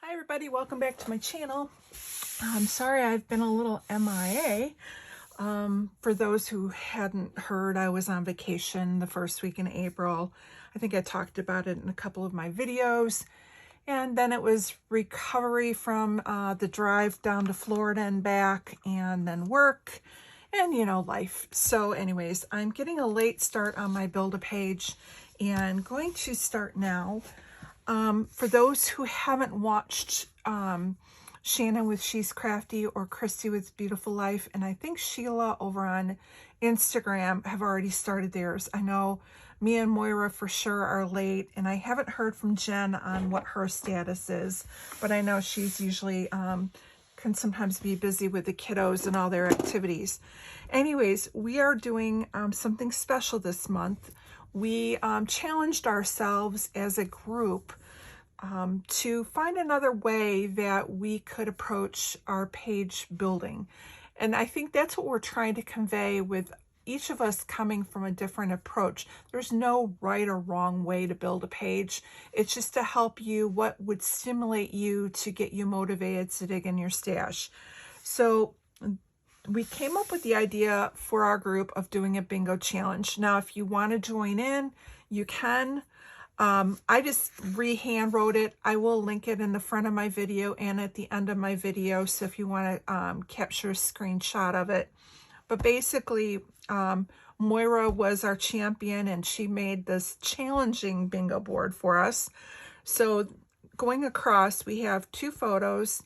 Hi everybody, welcome back to my channel. I'm sorry I've been a little MIA. For those who hadn't heard, I was on vacation the first week in April. I think I talked about it in a couple of my videos. And then it was recovery from the drive down to Florida and back, and then work and, life. So anyways, I'm getting a late start on my Build-A-Page and going to start now. For those who haven't watched Shannon with She's Crafty or Christy with Beautiful Life, and I think Sheila over on Instagram have already started theirs. I know me and Moira for sure are late, and I haven't heard from Jen on what her status is, but I know she's usually can sometimes be busy with the kiddos and all their activities. Anyways, we are doing something special this month. We challenged ourselves as a group to find another way that we could approach our page building. And I think that's what we're trying to convey with each of us coming from a different approach. There's no right or wrong way to build a page. It's just to help you what would stimulate you to get you motivated to dig in your stash. So we came up with the idea for our group of doing a bingo challenge. Now, if you want to join in, you can. I just hand wrote it. I will link it in the front of my video and at the end of my video. So if you want to capture a screenshot of it. But basically, Moira was our champion and she made this challenging bingo board for us. So going across, we have two photos: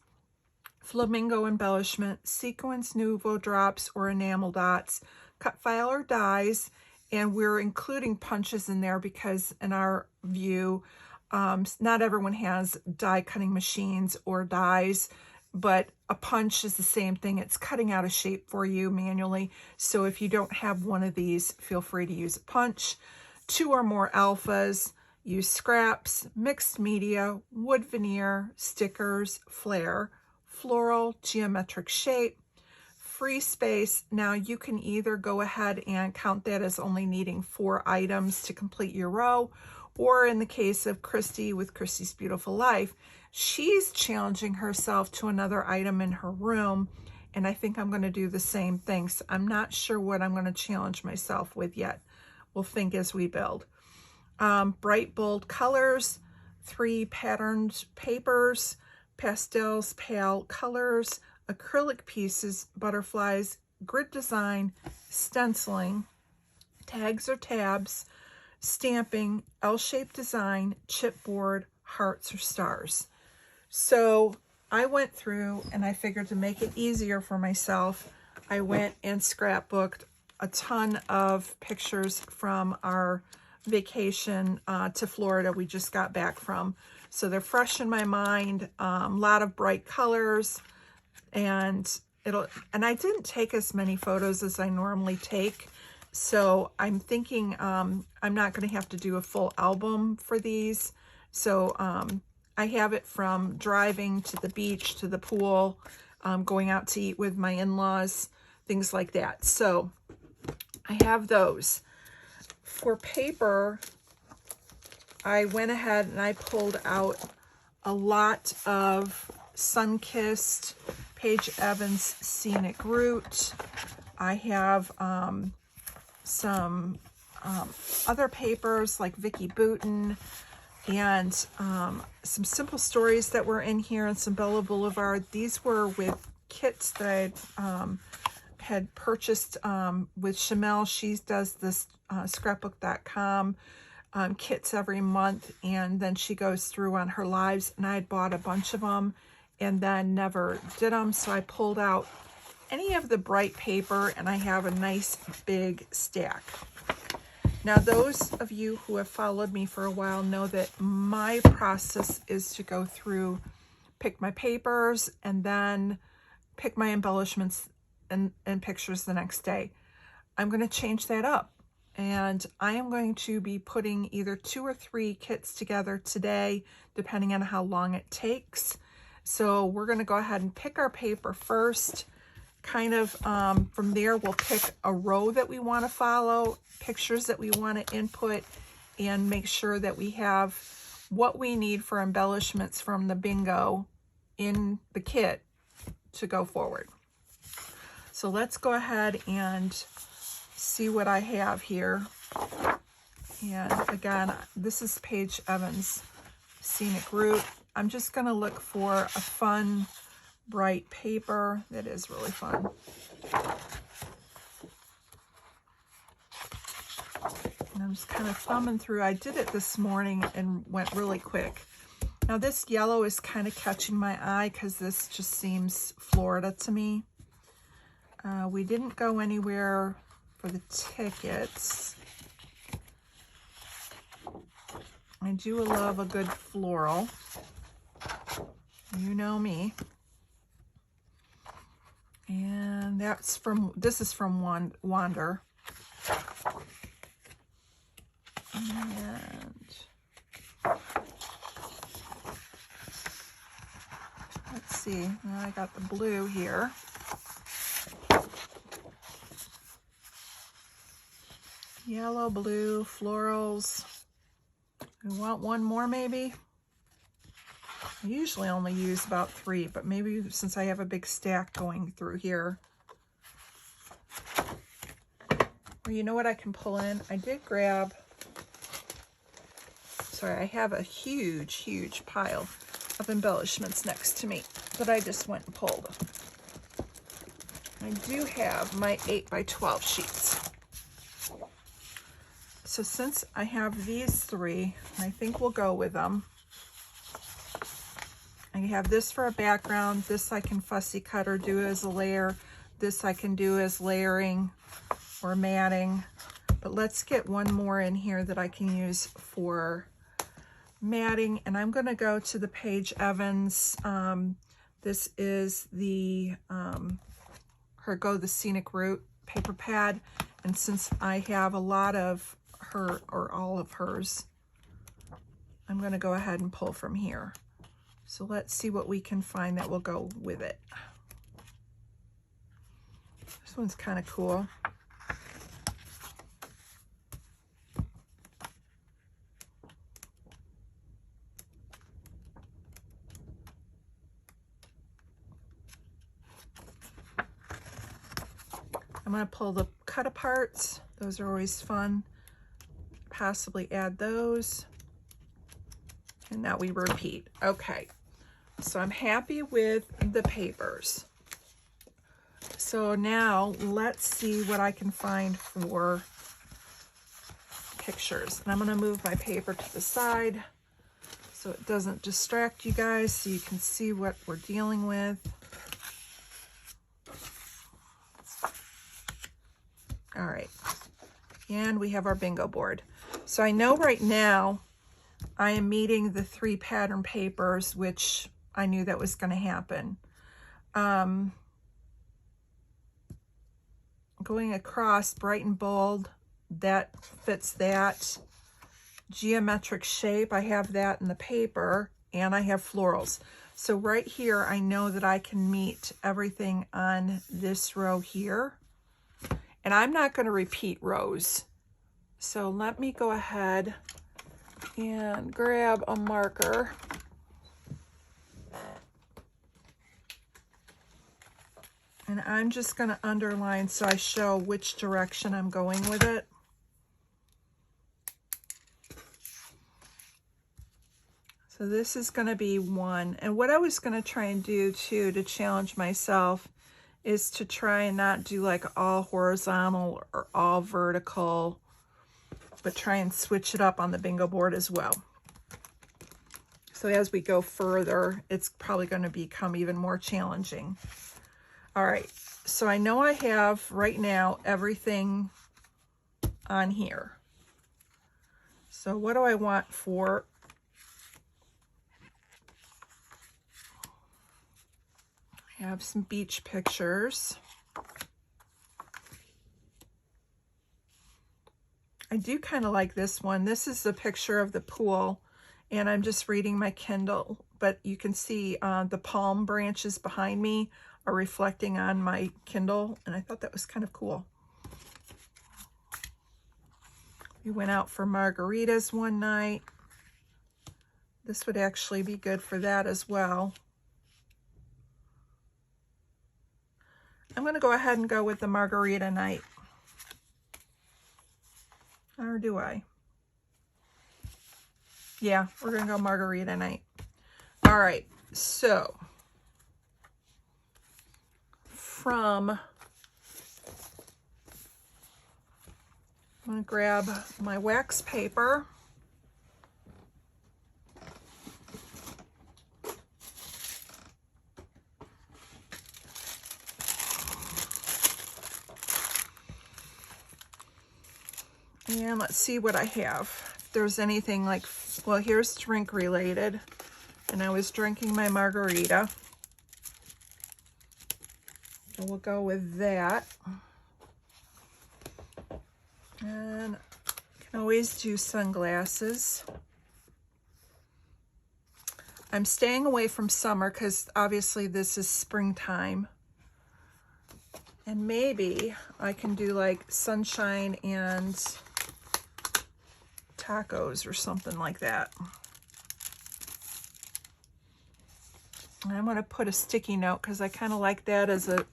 flamingo embellishment, sequins, nouveau drops, or enamel dots, cut file or dies, and we're including punches in there because in our view, not everyone has die cutting machines or dies, but a punch is the same thing. It's cutting out a shape for you manually. So if you don't have one of these, feel free to use a punch. Two or more alphas, use scraps, mixed media, wood veneer, stickers, flare, floral, geometric shape, free space. Now you can either go ahead and count that as only needing 4 items to complete your row, or in the case of Christy with Christy's Beautiful Life, she's challenging herself to another item in her room, and I think I'm going to do the same thing. So I'm not sure what I'm going to challenge myself with yet. We'll think as we build. Bright, bold colors, 3 patterned papers, pastels, pale colors, acrylic pieces, butterflies, grid design, stenciling, tags or tabs, stamping, L-shaped design, chipboard, hearts or stars. So I went through and I figured to make it easier for myself, I went and scrapbooked a ton of pictures from our vacation to Florida we just got back from. So they're fresh in my mind, a lot of bright colors, and I didn't take as many photos as I normally take. So I'm thinking I'm not going to have to do a full album for these. So I have it from driving to the beach, to the pool, going out to eat with my in-laws, things like that. So I have those. For paper, I went ahead and I pulled out a lot of Sunkissed, Paige Evans Scenic Route. I have some other papers like Vicki Boutin, and some Simple Stories that were in here, and some Bella Boulevard. These were with kits that I had purchased with Shamel. She does this scrapbook.com kits every month, and then she goes through on her lives, and I had bought a bunch of them and then never did them. So I pulled out any of the bright paper, and I have a nice big stack. Now, those of you who have followed me for a while know that my process is to go through, pick my papers, and then pick my embellishments and pictures the next day. I'm going to change that up, and I am going to be putting either 2 or 3 kits together today, depending on how long it takes. So we're going to go ahead and pick our paper first. Kind of from there, we'll pick a row that we want to follow, pictures that we want to input, and make sure that we have what we need for embellishments from the bingo in the kit to go forward. So let's go ahead and see what I have here. And again, this is Paige Evans Scenic Route. I'm just going to look for a fun, bright paper that is really fun. And I'm just kind of thumbing through. I did it this morning and went really quick. Now this yellow is kind of catching my eye because this just seems Florida to me. We didn't go anywhere for the tickets. I do love a good floral. You know me. And this is from Wander. And let's see, now I got the blue here. Yellow, blue, florals. We want one more maybe? I usually only use about 3, but maybe since I have a big stack going through here. Well, you know what I can pull in? I did grab, sorry, I have a huge, huge pile of embellishments next to me that I just went and pulled. I do have my 8x12 sheets. So since I have these 3, I think we'll go with them. I have this for a background. This I can fussy cut or do as a layer. This I can do as layering or matting. But let's get one more in here that I can use for matting. And I'm going to go to the Paige Evans. This is the Go the Scenic Route paper pad. And since I have a lot of her, or all of hers, I'm going to go ahead and pull from here. So let's see what we can find that will go with it. This one's kind of cool. I'm going to pull the cut aparts. Those are always fun. Possibly add those. And now we repeat. Okay. So I'm happy with the papers. So now let's see what I can find for pictures. And I'm going to move my paper to the side so it doesn't distract you guys, so you can see what we're dealing with. All right. And we have our bingo board. So I know right now I am meeting the 3 pattern papers, which I knew that was going to happen. Going across bright and bold, that fits that. Geometric shape, I have that in the paper, and I have florals. So right here, I know that I can meet everything on this row here. And I'm not going to repeat rows. So let me go ahead and grab a marker. And I'm just going to underline so I show which direction I'm going with it. So this is going to be 1. And what I was going to try and do too to challenge myself is to try and not do like all horizontal or all vertical, but try and switch it up on the bingo board as well. So as we go further, it's probably going to become even more challenging. All right, so I know I have right now everything on here. So what do I want for I have some beach pictures. I do kind of like this one. This is the picture of the pool, and I'm just reading my Kindle, but you can see the palm branches behind me are reflecting on my Kindle, and I thought that was kind of cool. We went out for margaritas one night. This would actually be good for that as well. I'm going to go ahead and go with the Margarita Night. Or do I? Yeah, we're going to go Margarita Night. All right, so I'm going to grab my wax paper. And let's see what I have. If there's anything like, well, here's drink related. And I was drinking my margarita. So we'll go with that. And I can always do sunglasses. I'm staying away from summer because obviously this is springtime. And maybe I can do like sunshine and tacos or something like that. And I'm going to put a sticky note because I kind of like that as a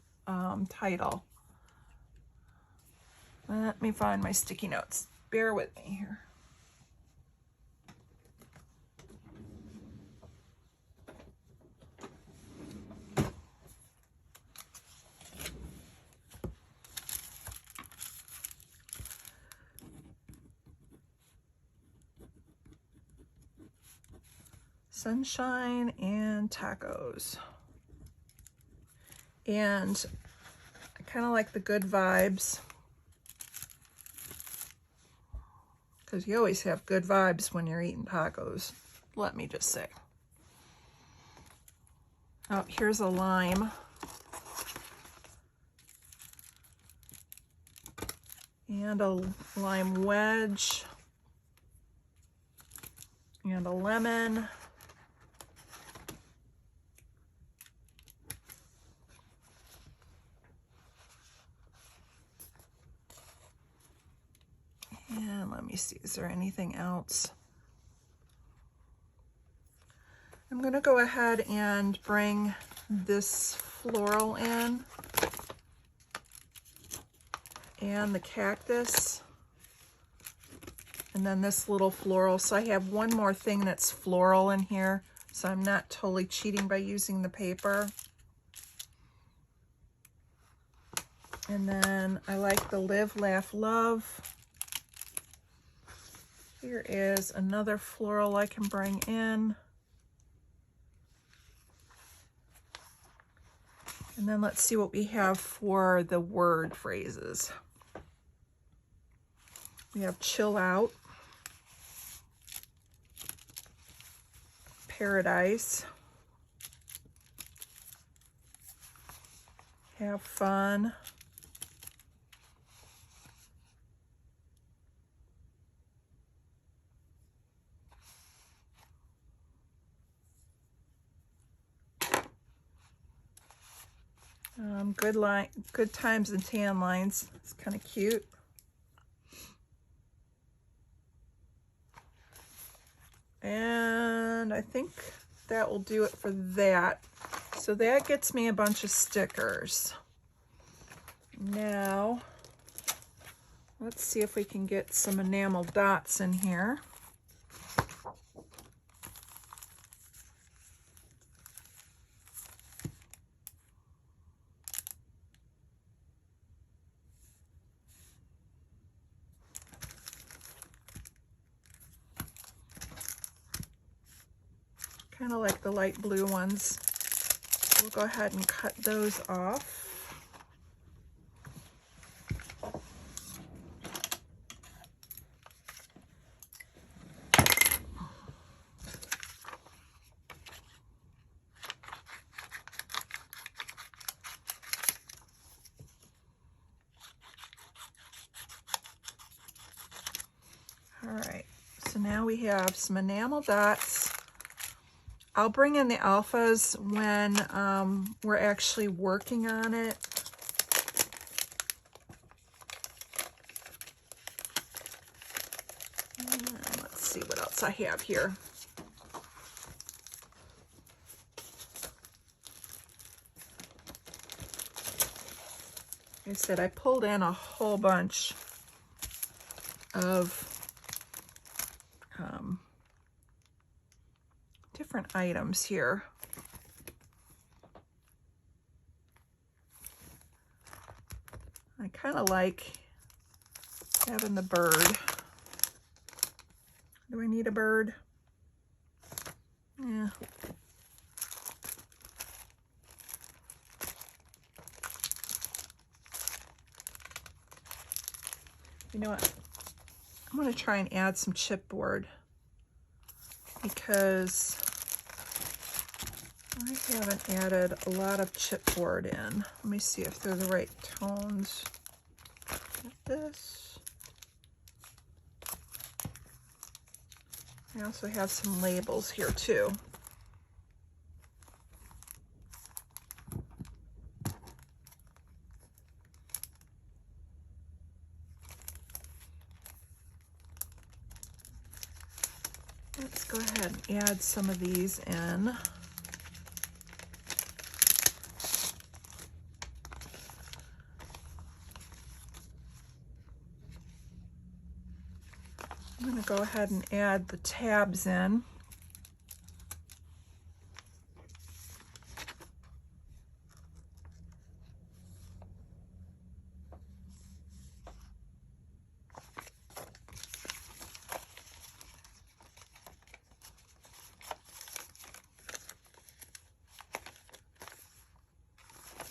title. Let me find my sticky notes. Bear with me here. Sunshine and tacos. And I kind of like the good vibes, because you always have good vibes when you're eating tacos, let me just say. Oh, here's a lime. And a lime wedge. And a lemon. And let me see, is there anything else? I'm going to go ahead and bring this floral in. And the cactus. And then this little floral. So I have one more thing that's floral in here. So I'm not totally cheating by using the paper. And then I like the Live, Laugh, Love. Here is another floral I can bring in. And then let's see what we have for the word phrases. We have chill out, paradise, have fun, good times and tan lines. It's kind of cute. And I think that will do it for that. So that gets me a bunch of stickers. Now, let's see if we can get some enamel dots in here. Kind of like the light blue ones. We'll go ahead and cut those off. All right, so now we have some enamel dots. I'll bring in the alphas when we're actually working on it. And let's see what else I have here. I said, I pulled in a whole bunch of different items here. I kind of like having the bird. Do I need a bird? Yeah. You know what? I'm going to try and add some chipboard because I haven't added a lot of chipboard in. Let me see if they're the right tones. Like this. I also have some labels here too. Let's go ahead and add some of these in. I'm going to go ahead and add the tabs in.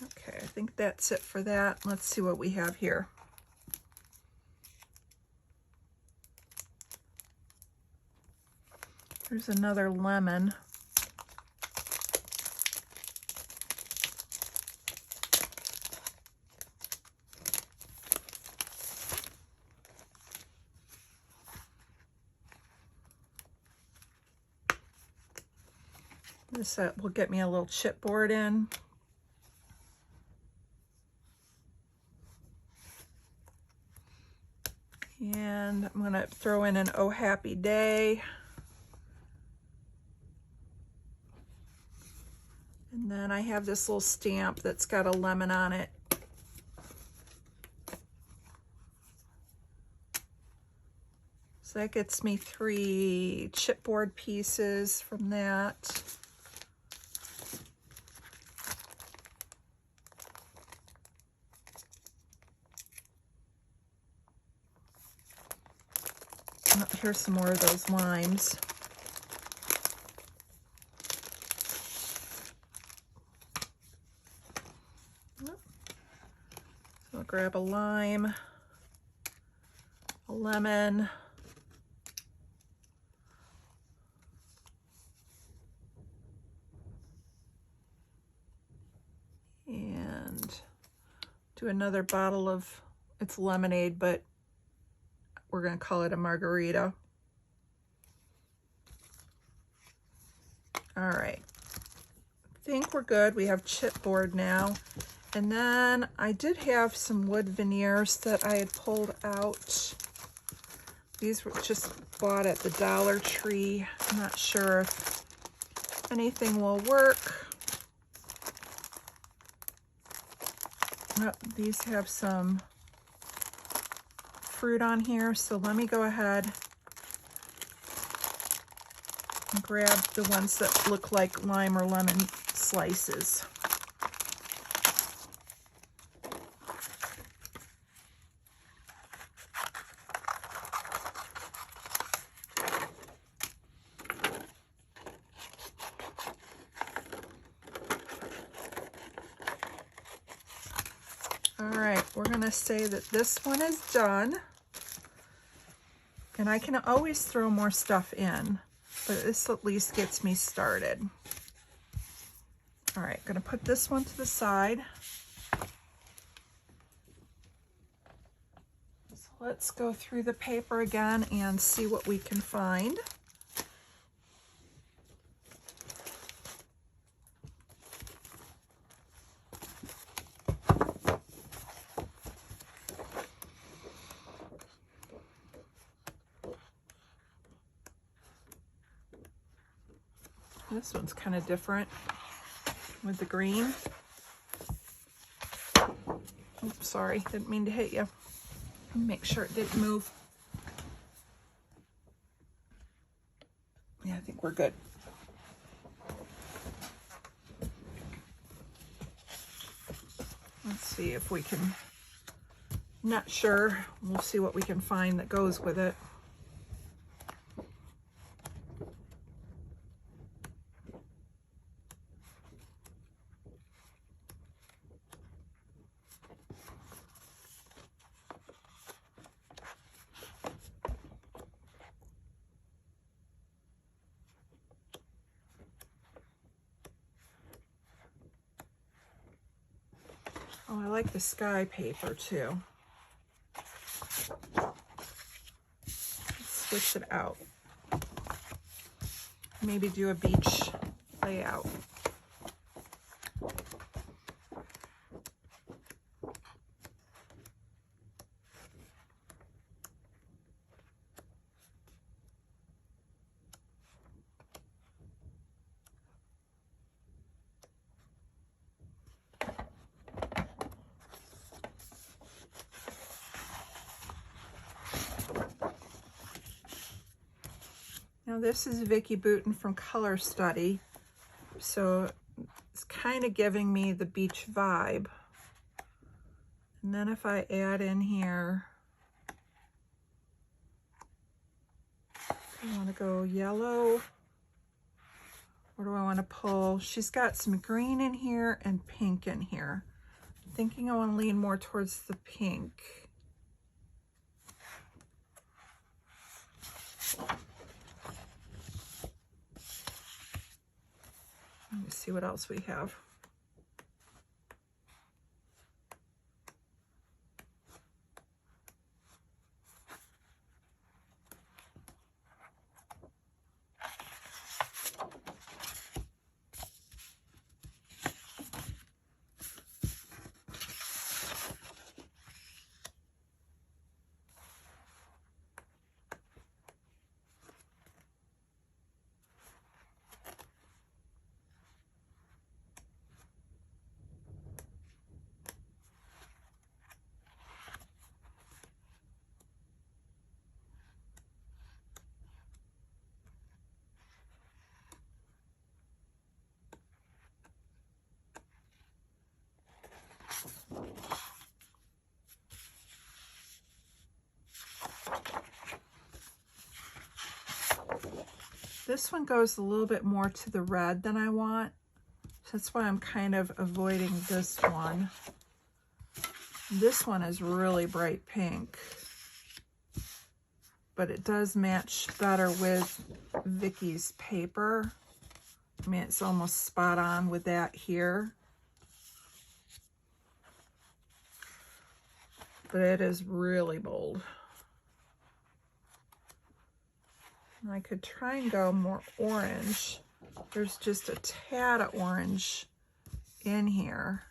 Okay, I think that's it for that. Let's see what we have here. There's another lemon. This will get me a little chipboard in. And I'm going to throw in an Oh Happy Day. And then I have this little stamp that's got a lemon on it. So that gets me 3 chipboard pieces from that. Oh, here's some more of those limes. So I'll grab a lime, a lemon, and do another bottle of, it's lemonade, but we're going to call it a margarita. All right, I think we're good. We have chipboard now. And then I did have some wood veneers that I had pulled out. These were just bought at the Dollar Tree. I'm not sure if anything will work. Oh, these have some fruit on here, so let me go ahead and grab the ones that look like lime or lemon slices. All right, we're gonna say that this one is done. And I can always throw more stuff in, but this at least gets me started. All right, gonna put this one to the side. So let's go through the paper again and see what we can find. This one's kind of different with the green. Oops, sorry, didn't mean to hit you. Make sure it didn't move. Yeah, I think we're good. Let's see if we can, not sure. We'll see what we can find that goes with it. Oh, I like the sky paper too. Let's switch it out. Maybe do a beach layout. Now this is Vicki Boutin from Color Study, so it's kind of giving me the beach vibe. And then if I add in here, I want to go yellow. Where do I want to pull? She's got some green in here and pink in here. I'm thinking I want to lean more towards the pink. Let me see what else we have. This one goes a little bit more to the red than I want. So that's why I'm kind of avoiding this one. This one is really bright pink, but it does match better with Vicki's paper. I mean, it's almost spot on with that here. But it is really bold. And I could try and go more orange. There's just a tad of orange in here.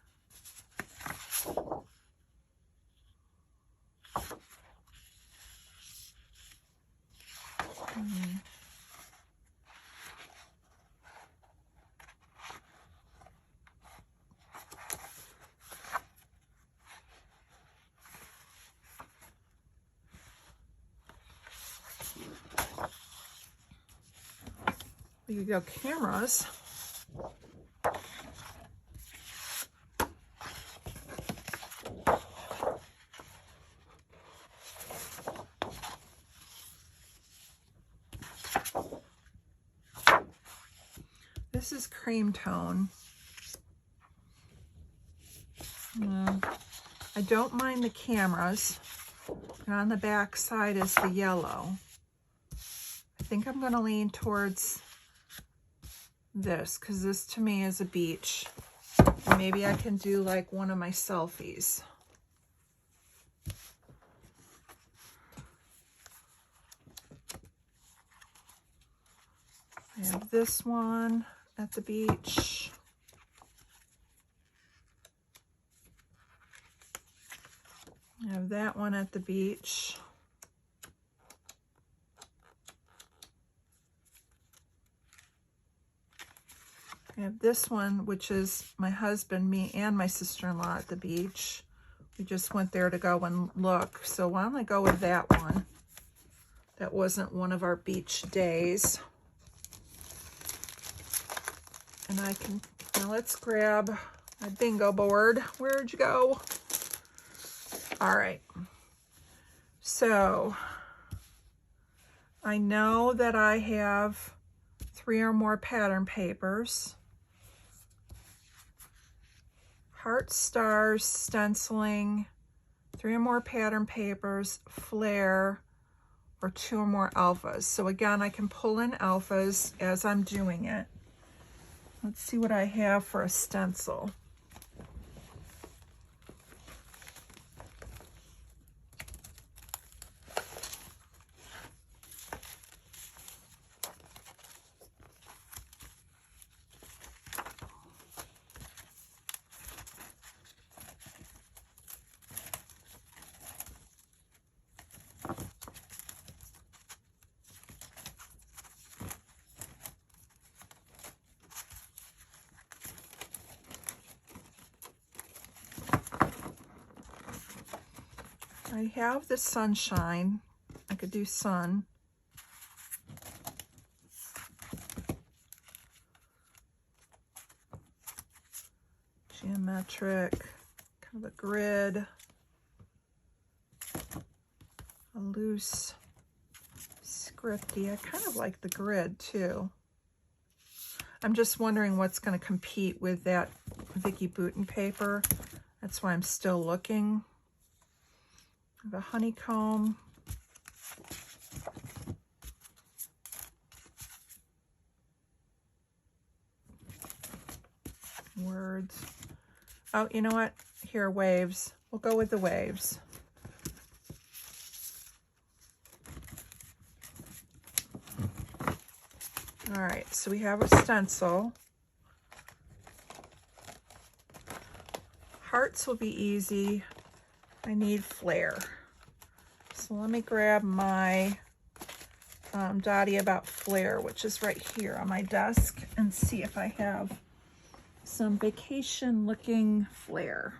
We could go cameras. This is cream tone. I don't mind the cameras. And on the back side is the yellow. I think I'm going to lean towards this because this to me is a beach. Maybe I can do like one of my selfies. I have this one at the beach. I have that one at the beach. I have this one, which is my husband, me, and my sister-in-law at the beach We just went there to go and look. So why don't I go with that one? That wasn't one of our beach days. And I can, now let's grab my bingo board. Where'd you go? All right. So I know that I have 3 or more pattern papers. Heart stars, stenciling, 3 or more pattern papers, flare, or 2 or more alphas. So again, I can pull in alphas as I'm doing it. Let's see what I have for a stencil. I have the sunshine. I could do sun. Geometric, kind of a grid. A loose, scripty. I kind of like the grid too. I'm just wondering what's going to compete with that Vicki Boutin paper. That's why I'm still looking. I have a honeycomb. Words. Oh, you know what? Here are waves. We'll go with the waves. All right, so we have a stencil. Hearts will be easy. I need flare. So let me grab my Dottie About Flare, which is right here on my desk, and see if I have some vacation looking flare.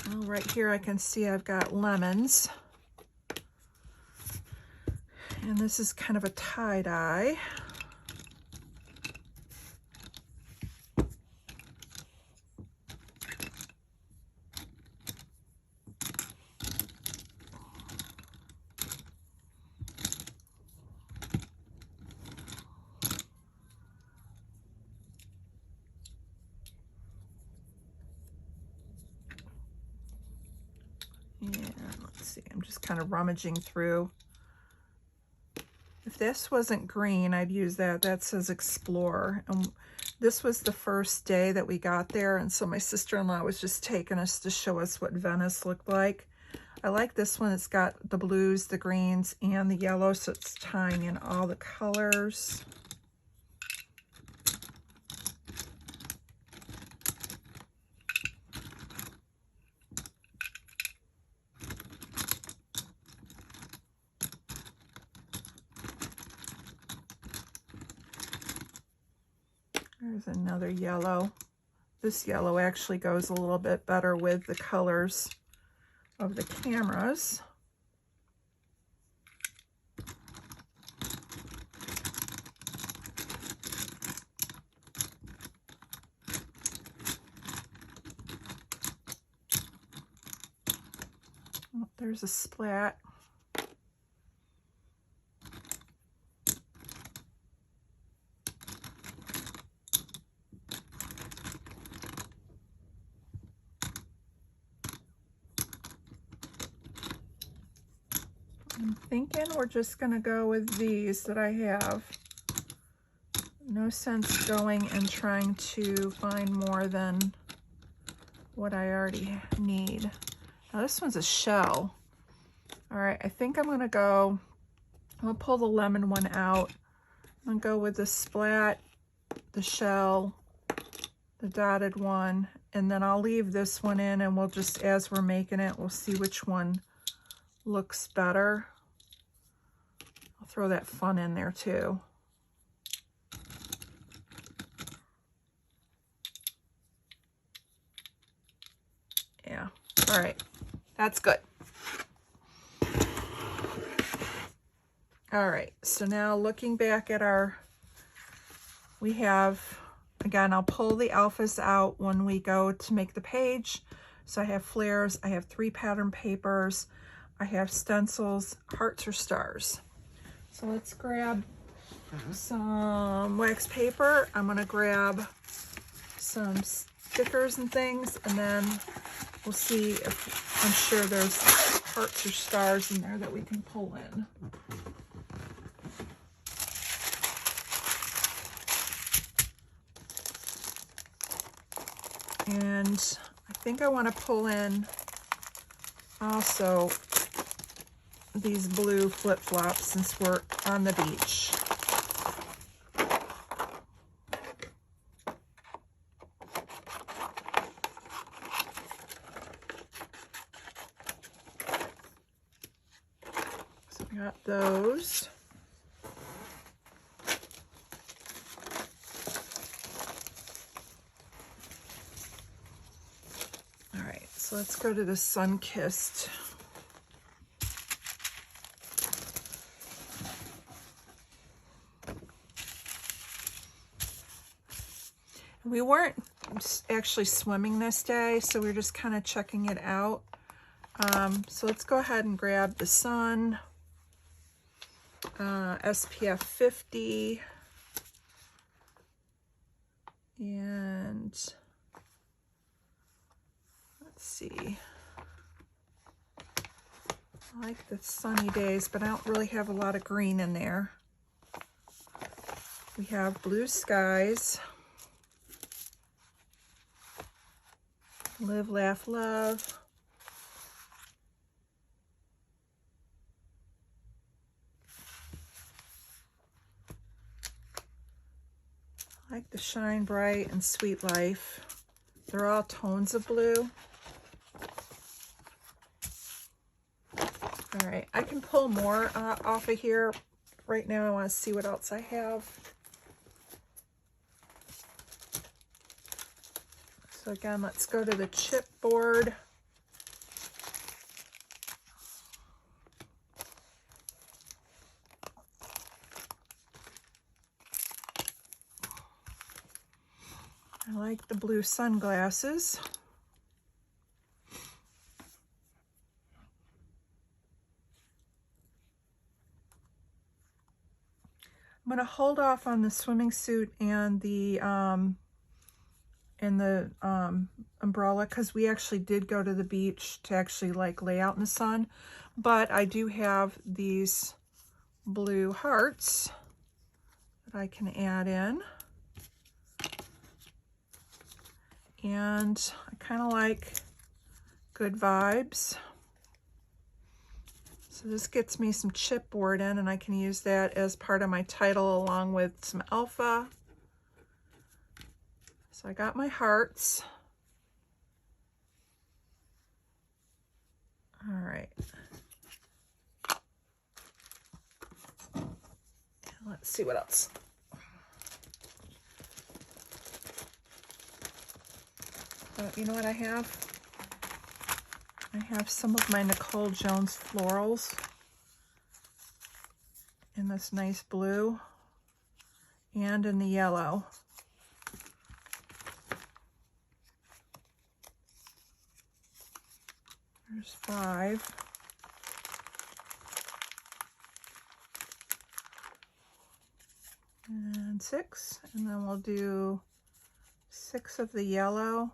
Well, right here I can see I've got lemons. And this is kind of a tie-dye. And let's see, I'm just kind of rummaging through. If this wasn't green, I'd use that. That says Explorer. And this was the first day that we got there, and so my sister-in-law was just taking us to show us what Venice looked like. I like this one. It's got the blues, the greens, and the yellow, so it's tying in all the colors. There's another yellow. This yellow actually goes a little bit better with the colors of the cameras. Oh, there's a splat. I'm thinking we're just going to go with these that I have. No sense going and trying to find more than what I already need. Now this one's a shell. All right, I think I'm going to go, I'm going to pull the lemon one out. I'm going to go with the splat, the shell, the dotted one, and then I'll leave this one in, and we'll just, as we're making it, we'll see which one looks better. throw that fun in there too. Yeah, all right, that's good. All right, so now looking back at we have, again, I'll pull the alphas out when we go to make the page. So I have flares, I have 3 pattern papers, I have stencils, hearts or stars. So let's grab some wax paper. I'm gonna grab some stickers and things, and then we'll see if, I'm sure there's hearts or stars in there that we can pull in. And I think I want to pull in also these blue flip-flops since we're on the beach. So I got those. All right, so let's go to the Sun-Kissed. We weren't actually swimming this day, so we're just kind of checking it out. So let's go ahead and grab the Sun, SPF 50, and let's see. I like the sunny days, but I don't really have a lot of green in there. We have Blue Skies, Live, Laugh, Love, I like the Shine Bright and Sweet Life. They're all tones of blue. All right, I can pull more off of here. Right now I want to see what else I have. So again, let's go to the chipboard. I like the blue sunglasses. I'm going to hold off on the swimming suit and the umbrella because we actually did go to the beach to actually like lay out in the sun. But I do have these blue hearts that I can add in. And I kind of like Good Vibes. So this gets me some chipboard in, and I can use that as part of my title along with some alpha. So I got my hearts. All right. Let's see what else. You know what I have? I have some of my Nicole Jones florals in this nice blue and in the yellow. There's 5. And 6. And then we'll do 6 of the yellow.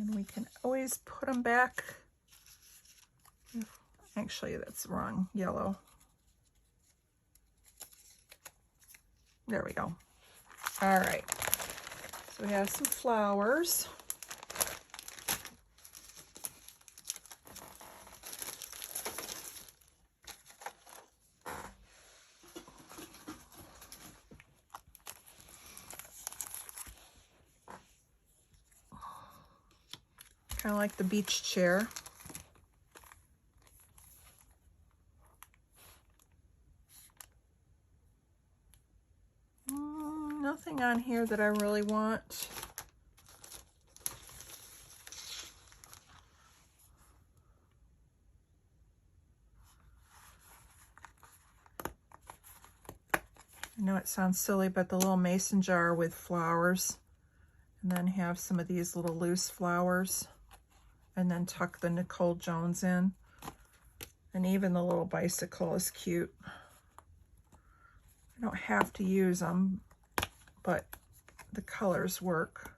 And we can always put them back. Actually, that's wrong, yellow. There we go. All right, so we have some flowers. kind of like the beach chair. Nothing on here that I really want. I know it sounds silly, but the little mason jar with flowers, and then have some of these little loose flowers, and then tuck the Nicole Jones in. And even the little bicycle is cute. I don't have to use them, but the colors work.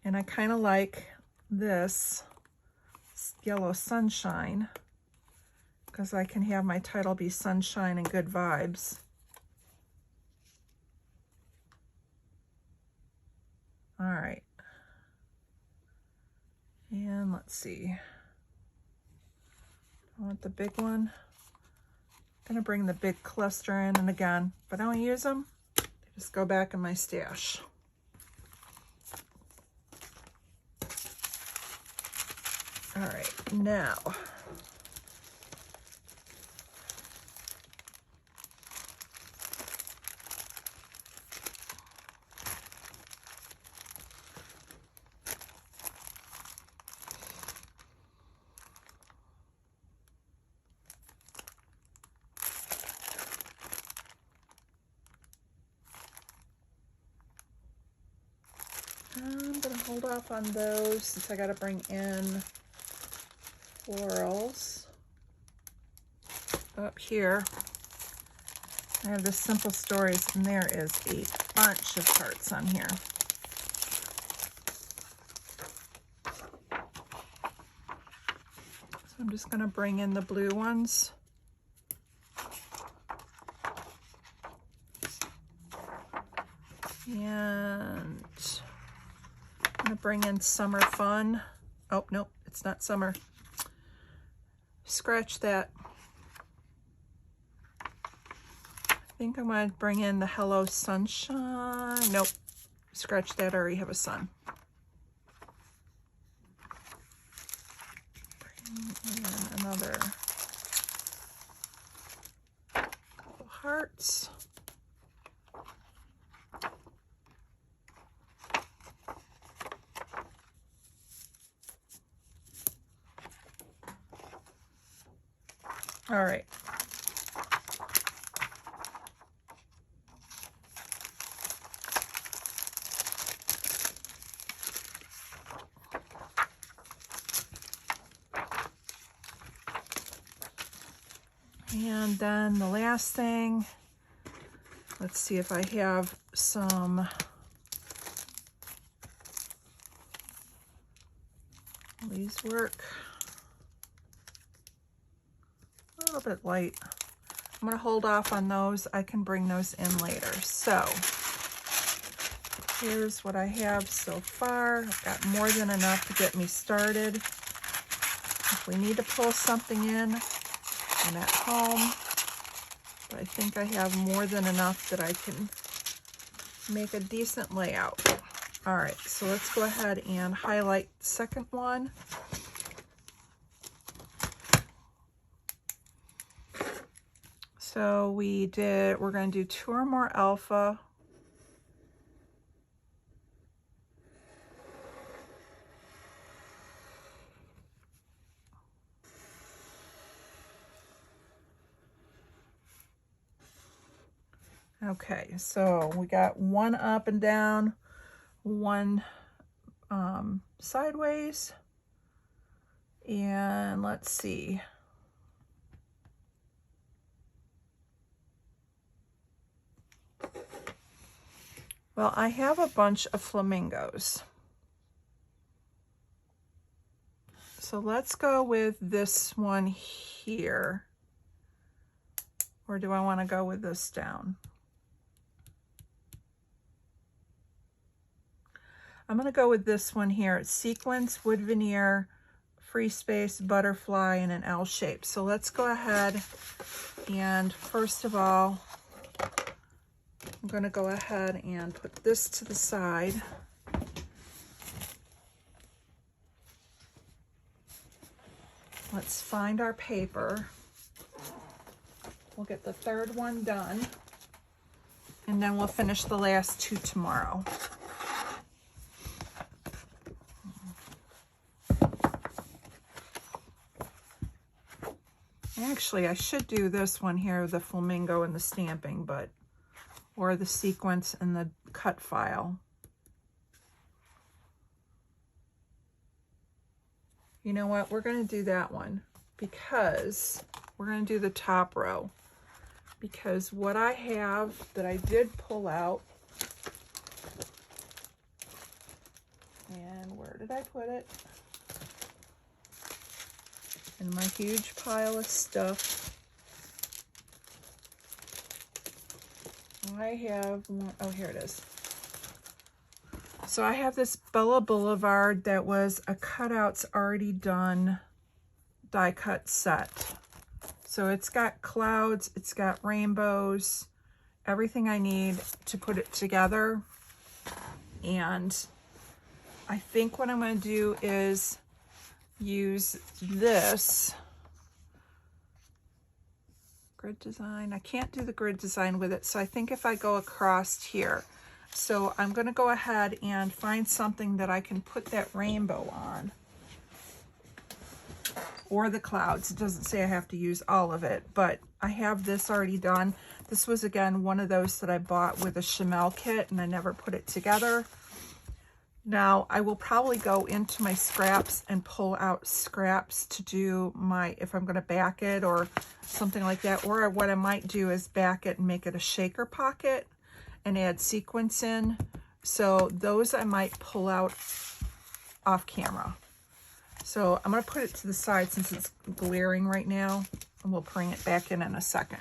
And I kind of like this yellow sunshine, because I can have my title be Sunshine and Good Vibes. All right. And let's see. I want the big one. I'm gonna bring the big cluster in, and again, if I don't use them, they just go back in my stash. All right, now. I'm gonna hold off on those since I gotta bring in florals. Up here, I have the Simple Stories, and there is a bunch of hearts on here. So I'm just gonna bring in the blue ones. And I'm gonna bring in Summer Fun. Oh, nope, it's not summer. Scratch that. I think I'm gonna bring in the Hello Sunshine. Nope, scratch that, I already have a sun. Bring in another couple hearts. All right. And then the last thing, let's see if I have some these work. A little bit light. I'm going to hold off on those. I can bring those in later. So here's what I have so far. I've got more than enough to get me started. If we need to pull something in, I'm at home. But I think I have more than enough that I can make a decent layout. All right, so let's go ahead and highlight the second one. So we're going to do 2 or more alpha. Okay, so we got 1 up and down, 1 sideways, and let's see. Well, I have a bunch of flamingos. So let's go with this one here. Or do I want to go with this down? I'm going to go with this one here. It's sequins, wood veneer, free space, butterfly, and an L shape. So let's go ahead and first of all, I'm going to go ahead and put this to the side. Let's find our paper. We'll get the third one done, and then we'll finish the last two tomorrow. Actually, I should do this one here, the flamingo and the stamping, or the sequence and the cut file. You know what? We're going to do that one because we're going to do the top row. Because what I have that I did pull out, and where did I put it? In my huge pile of stuff. I have one, oh, here it is. So I have this Bella Boulevard that was a cutouts already done die cut set. So it's got clouds, it's got rainbows, everything I need to put it together. And I think what I'm going to do is use this grid design. I can't do the grid design with it, so I think if I go across here, so I'm going to go ahead and find something that I can put that rainbow on, or the clouds. It doesn't say I have to use all of it, but I have this already done. This was, again, one of those that I bought with a Chamel kit, and I never put it together. Now, I will probably go into my scraps and pull out scraps to do my, if I'm going to back it or something like that. Or what I might do is back it and make it a shaker pocket and add sequins in. So those I might pull out off camera. So I'm going to put it to the side since it's glaring right now, and we'll bring it back in a second.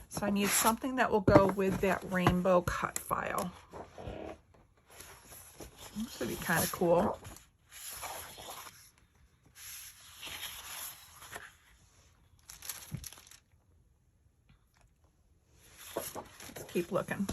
So I need something that will go with that rainbow cut file. This would be kind of cool. Let's keep looking.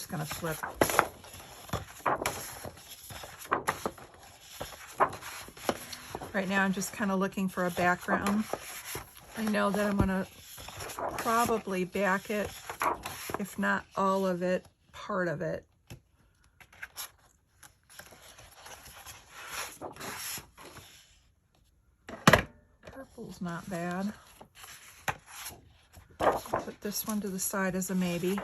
Going to flip. Right now I'm just kind of looking for a background. I know that I'm going to probably back it, if not all of it, part of it. Purple's not bad. Put this one to the side as a maybe.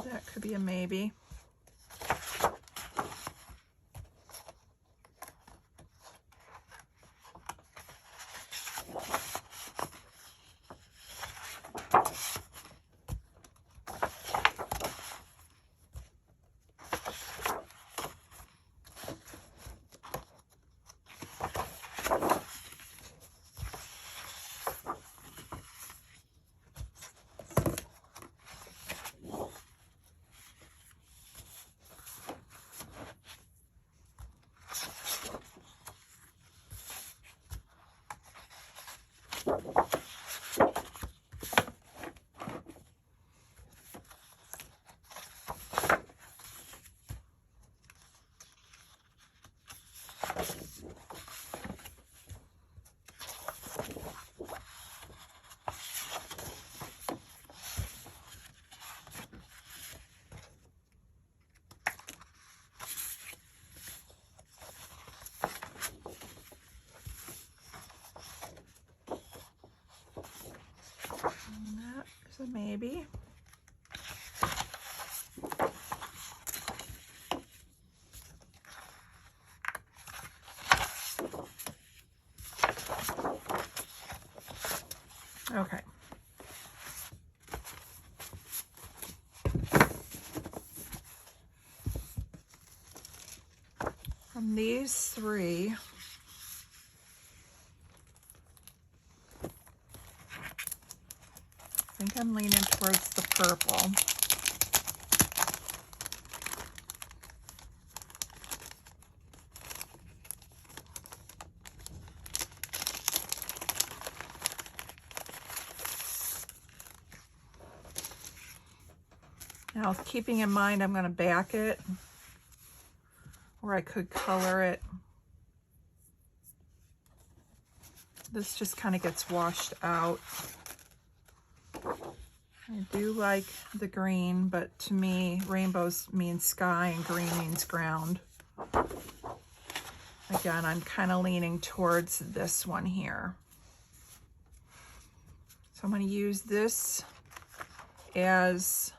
That could be a maybe. That is a maybe. Okay. these three, I think I'm leaning towards the purple. Now, keeping in mind I'm going to back it, or I could color it. This just kind of gets washed out. I do like the green, but to me, rainbows means sky and green means ground. Again, I'm kind of leaning towards this one here. So I'm going to use this as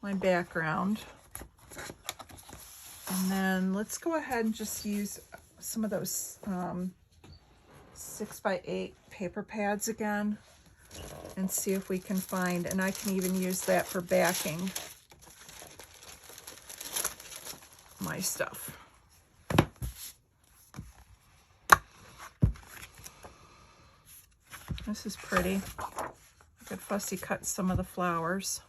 my background. And then let's go ahead and just use some of those 6x8 paper pads again and see if we can find, and I can even use that for backing my stuff. This is pretty. I could fussy cut some of the flowers.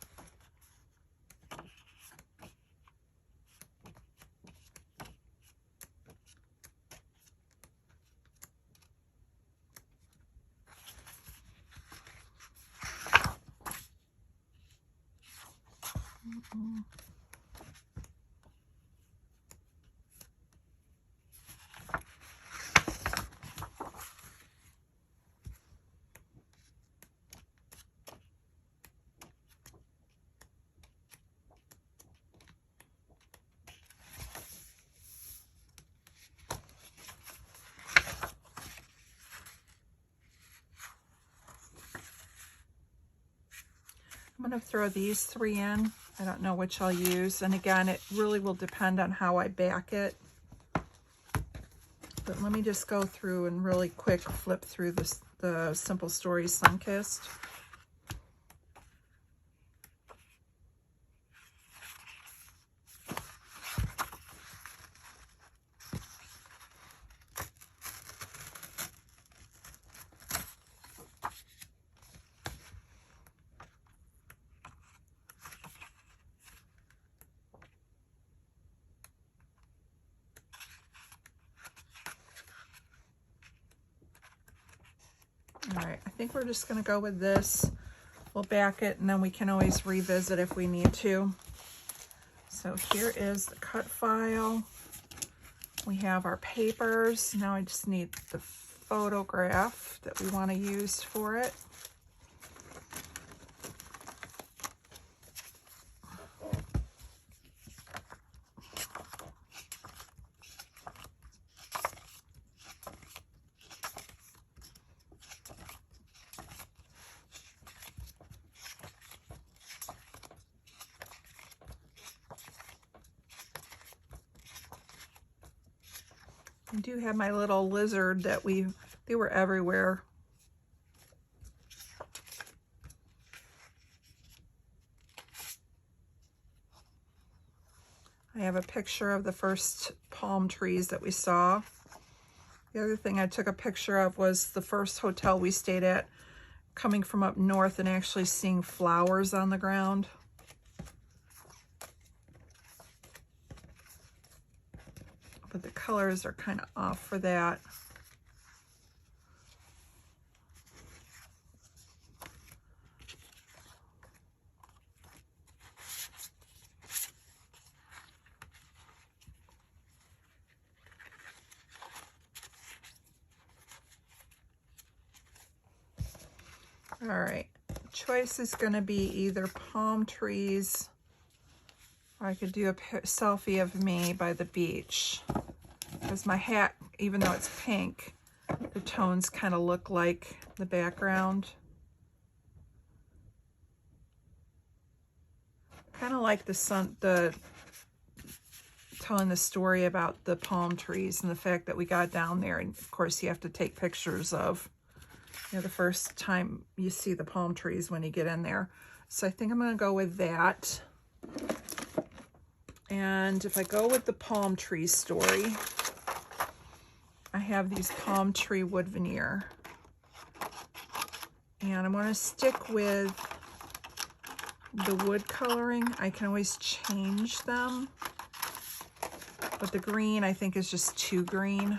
I'm going to throw these three in. I don't know which I'll use. And again, it really will depend on how I back it. But let me just go through and really quick flip through the Simple Stories Sunkissed. All right, I think we're just going to go with this. We'll back it, and then we can always revisit if we need to. So here is the cut file. We have our papers. Now I just need the photograph that we want to use for it. I do have my little lizard that they were everywhere. I have a picture of the first palm trees that we saw. The other thing I took a picture of was the first hotel we stayed at, coming from up north and actually seeing flowers on the ground. But the colors are kind of off for that. All right, choice is going to be either palm trees, or I could do a selfie of me by the beach. Because my hat, even though it's pink, the tones kind of look like the background. Kind of like telling the story about the palm trees and the fact that we got down there, and of course you have to take pictures of, you know, the first time you see the palm trees when you get in there. So I think I'm going to go with that. And if I go with the palm tree story, I have these palm tree wood veneer. And I'm going to stick with the wood coloring. I can always change them. But the green, I think, is just too green.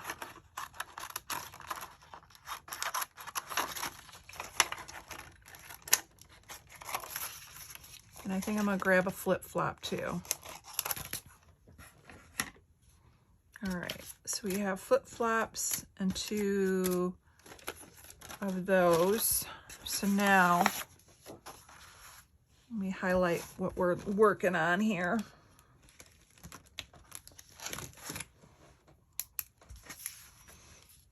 And I think I'm going to grab a flip-flop too. All right, so we have flip-flops and 2 of those. So now, let me highlight what we're working on here.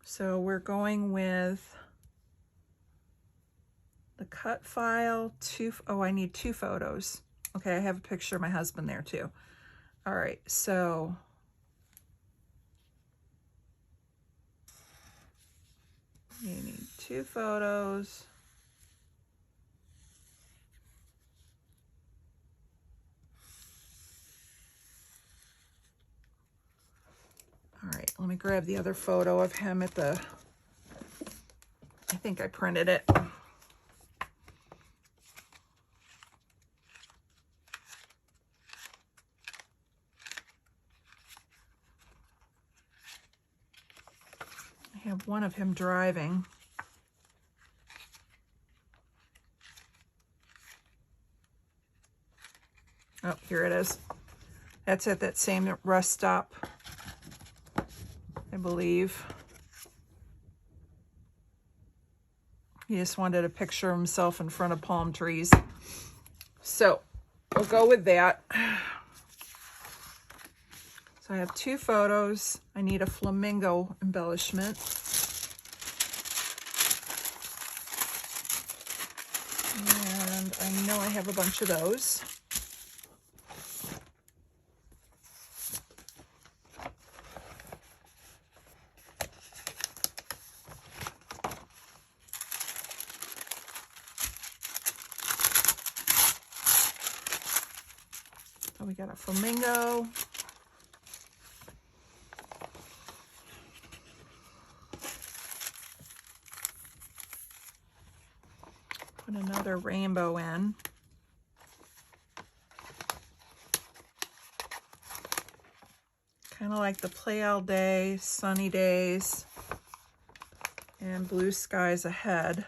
So we're going with the cut file, oh, I need 2 photos. Okay, I have a picture of my husband there too. All right, so you need 2 photos. All right, let me grab the other photo of him at the, I think I printed it. I have one of him driving. Oh, here it is. That's at that same rest stop, I believe. He just wanted a picture of himself in front of palm trees. So we'll go with that. So I have 2 photos. I need a flamingo embellishment. And I know I have a bunch of those. So we got a flamingo. Put another rainbow in. Kind of like the play all day, sunny days, and blue skies ahead.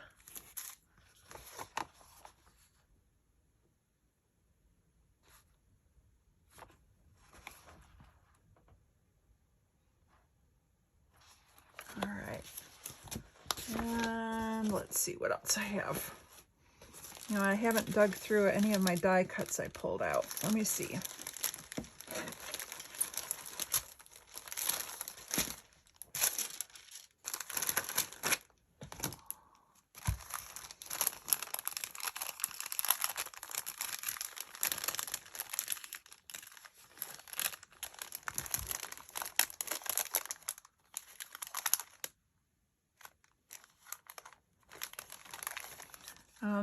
All right. And let's see what else I have. You know, I haven't dug through any of my die cuts I pulled out. Let me see.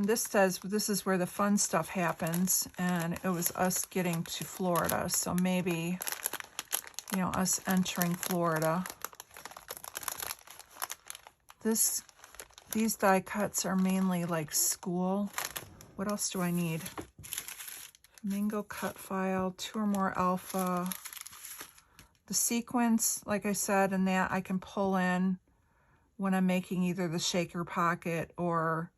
This says this is where the fun stuff happens, and it was us getting to Florida, so maybe, you know, us entering Florida. These die cuts are mainly like school. What else do I need? Flamingo cut file, 2 or more alpha. The sequence, like I said, and that I can pull in when I'm making either the shaker pocket or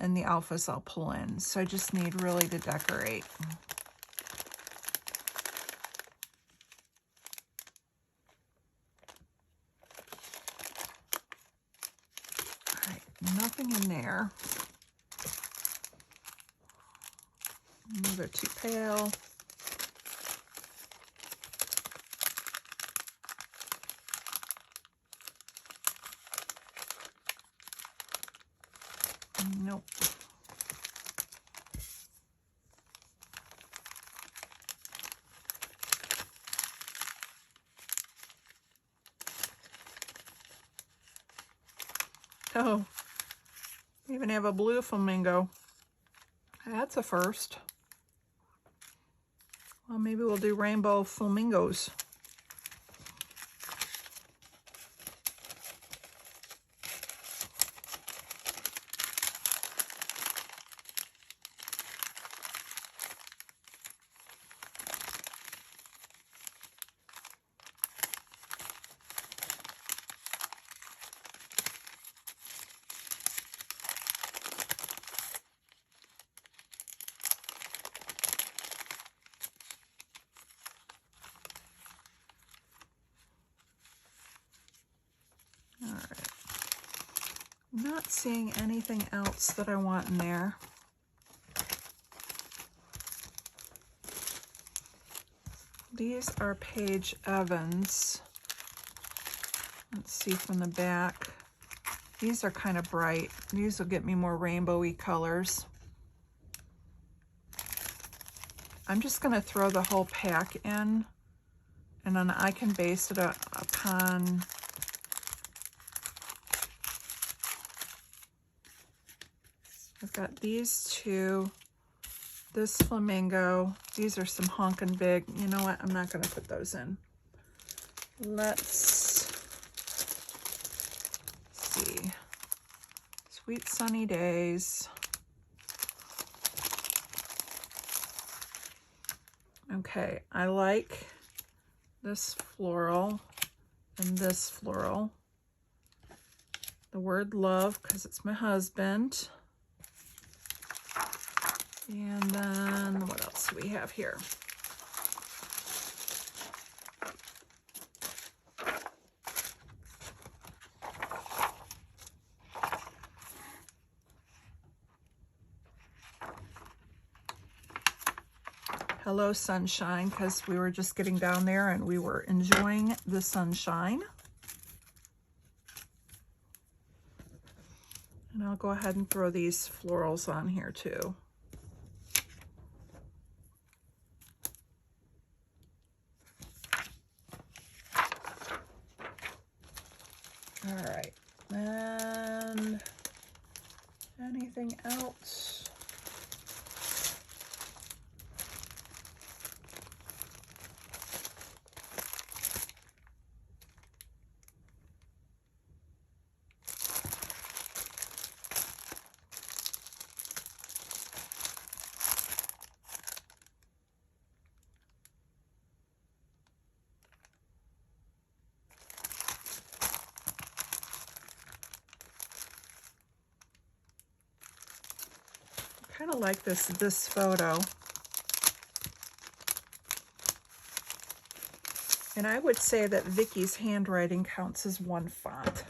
and the alphas I'll pull in. So I just need really to decorate. All right, nothing in there. These are too pale. Nope. Oh, we even have a blue flamingo. That's a first. Well, maybe we'll do rainbow flamingos. not seeing anything else that I want in there. These are Paige Evans. Let's see from the back. These are kind of bright. These will get me more rainbowy colors. I'm just going to throw the whole pack in, and then I can base it upon I've got these two, this flamingo. These are some honkin' big. You know what? I'm not going to put those in. Let's see. Sweet Sunny Days. Okay, I like this floral and this floral. The word love, because it's my husband. And then what else do we have here? Hello Sunshine, because we were just getting down there and we were enjoying the sunshine. And I'll go ahead and throw these florals on here too. All right, and anything else? Kind of like this photo. And I would say that Vicky's handwriting counts as one font.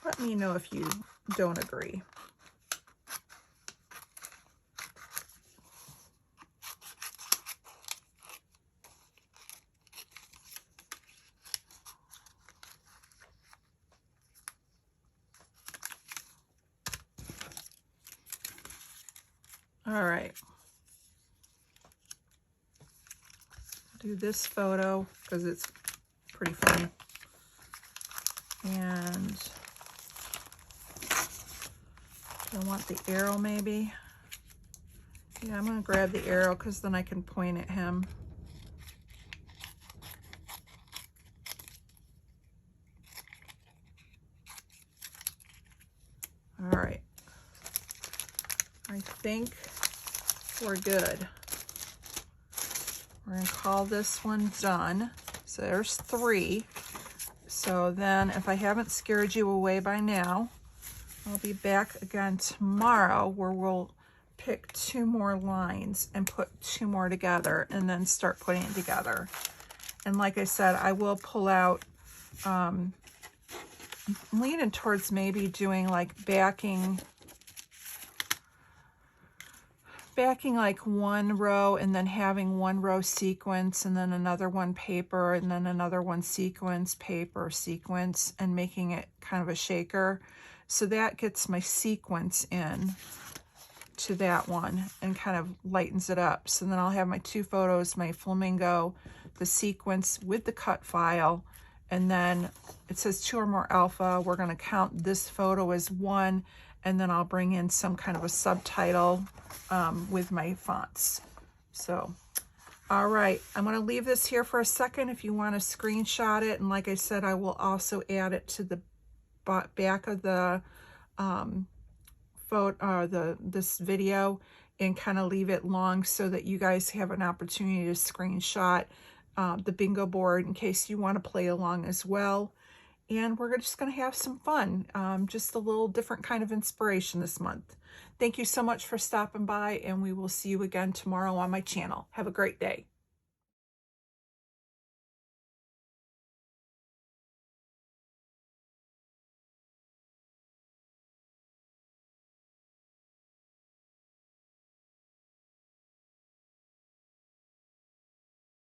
Let me know if you don't agree. All right. Do this photo because it's pretty funny. And I want the arrow maybe. Yeah, I'm going to grab the arrow because then I can point at him. All right. I think we're good. We're going to call this one done. So there's 3. So then if I haven't scared you away by now, I'll be back again tomorrow where we'll pick 2 more lines and put 2 more together and then start putting it together. And like I said, I will pull out, I'm leaning towards maybe doing like backing like 1 row and then having 1 row sequence and then another one paper and then another one sequence, paper, sequence, and making it kind of a shaker. So that gets my sequence in to that one and kind of lightens it up. So then I'll have my 2 photos, my flamingo, the sequence with the cut file, and then it says 2 or more alpha. We're going to count this photo as 1, and then I'll bring in some kind of a subtitle with my fonts. So, all right, I'm going to leave this here for a second if you want to screenshot it. And like I said, I will also add it to the back of the this video and kind of leave it long so that you guys have an opportunity to screenshot the bingo board in case you want to play along as well. And we're just going to have some fun, just a little different kind of inspiration this month. Thank you so much for stopping by, and we will see you again tomorrow on my channel. Have a great day.